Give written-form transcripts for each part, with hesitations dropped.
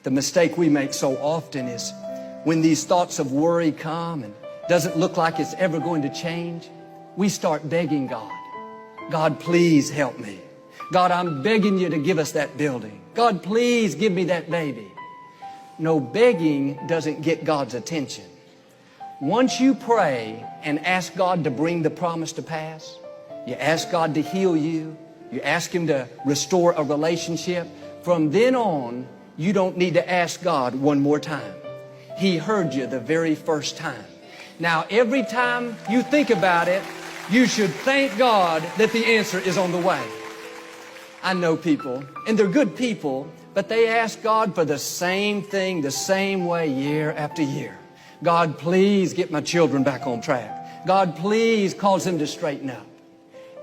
The mistake we make so often is when these thoughts of worry come and doesn't look like it's ever going to change, we start begging God. God, please help me. God, I'm begging you to give us that building. God, please give me that baby. No, begging doesn't get God's attention. Once you pray and ask God to bring the promise to pass, you ask God to heal you, you ask Him to restore a relationship, from then on, you don't need to ask God one more time. He heard you the very first time. Now, every time you think about it, you should thank God that the answer is on the way. I know people, and they're good people, but they ask God for the same thing, the same way, year after year. God, please get my children back on track. God, please cause them to straighten up.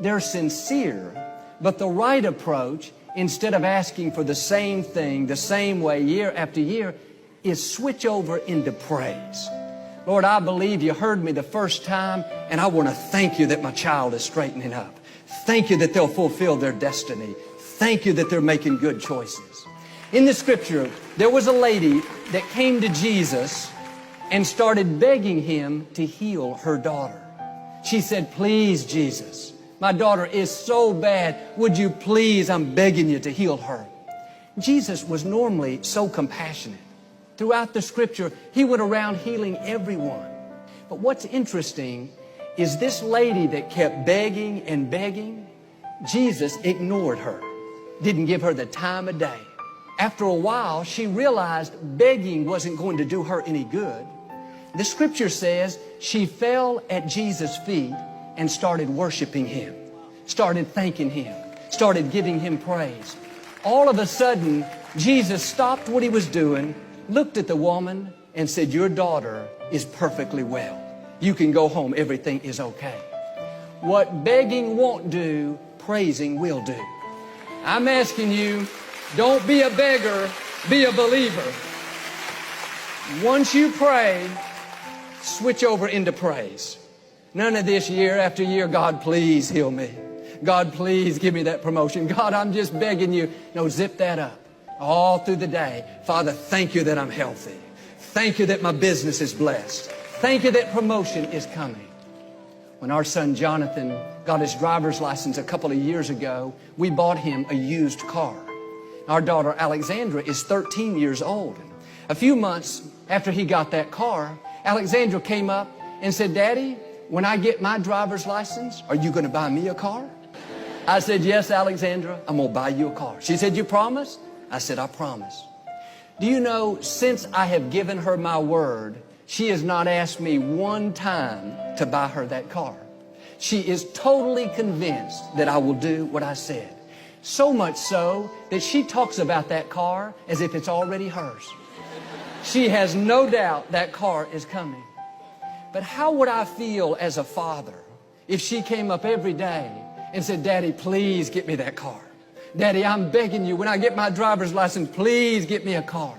They're sincere, but the right approach, instead of asking for the same thing, the same way, year after year, is switch over into praise. Lord, I believe you heard me the first time, and I want to thank you that my child is straightening up. Thank you that they'll fulfill their destiny. Thank you that they're making good choices. In the scripture, there was a lady that came to Jesus and started begging Him to heal her daughter. She said, please, Jesus, my daughter is so bad. Would you please, I'm begging you to heal her. Jesus was normally so compassionate. Throughout the scripture, He went around healing everyone. But what's interesting is this lady that kept begging and begging, Jesus ignored her, didn't give her the time of day. After a while, she realized begging wasn't going to do her any good. The scripture says she fell at Jesus' feet and started worshiping Him, started thanking Him, started giving Him praise. All of a sudden, Jesus stopped what He was doing, looked at the woman, and said, your daughter is perfectly well. You can go home. Everything is okay. What begging won't do, praising will do. I'm asking you, don't be a beggar, be a believer. Once you pray, switch over into praise. None of this year after year, God, please heal me. God, please give me that promotion. God, I'm just begging you. No, zip that up. All through the day, Father, thank you that I'm healthy. Thank you that my business is blessed. Thank you that promotion is coming. When our son Jonathan got his driver's license a couple of years ago, we bought him a used car. Our daughter Alexandra is 13 years old. A few months after he got that car, Alexandra came up and said, Daddy, when I get my driver's license, are you going to buy me a car? I said, yes, Alexandra, I'm going to buy you a car. She said, you promise? I said, I promise. Do you know, since I have given her my word, she has not asked me one time to buy her that car. She is totally convinced that I will do what I said. So much so that she talks about that car as if it's already hers. She has no doubt that car is coming. But how would I feel as a father if she came up every day and said, Daddy, please get me that car. Daddy, I'm begging you, when I get my driver's license, please get me a car.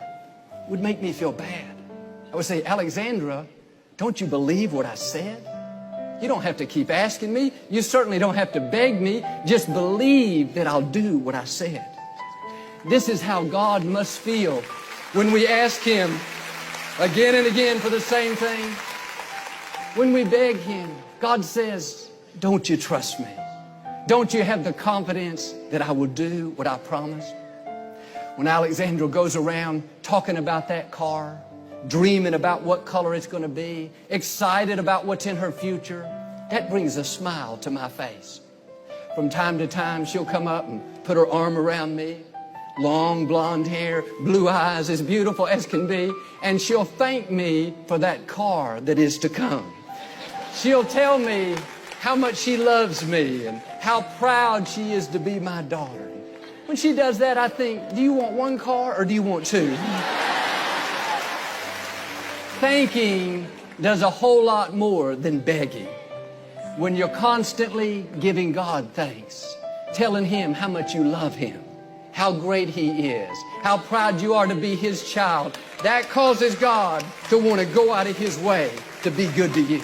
It would make me feel bad. I would say, Alexandra, don't you believe what I said? You don't have to keep asking me. You certainly don't have to beg me. Just believe that I'll do what I said. This is how God must feel when we ask Him again and again for the same thing. When we beg Him, God says, don't you trust me? Don't you have the confidence that I will do what I promised? When Alexandra goes around talking about that car, dreaming about what color it's going to be, excited about what's in her future, that brings a smile to my face. From time to time, she'll come up and put her arm around me, long blonde hair, blue eyes, as beautiful as can be, and she'll thank me for that car that is to come. She'll tell me how much she loves me and how proud she is to be my daughter. When she does that, I think, do you want one car or do you want two? Thanking does a whole lot more than begging. When you're constantly giving God thanks, telling Him how much you love Him, how great He is, how proud you are to be His child, that causes God to want to go out of His way to be good to you.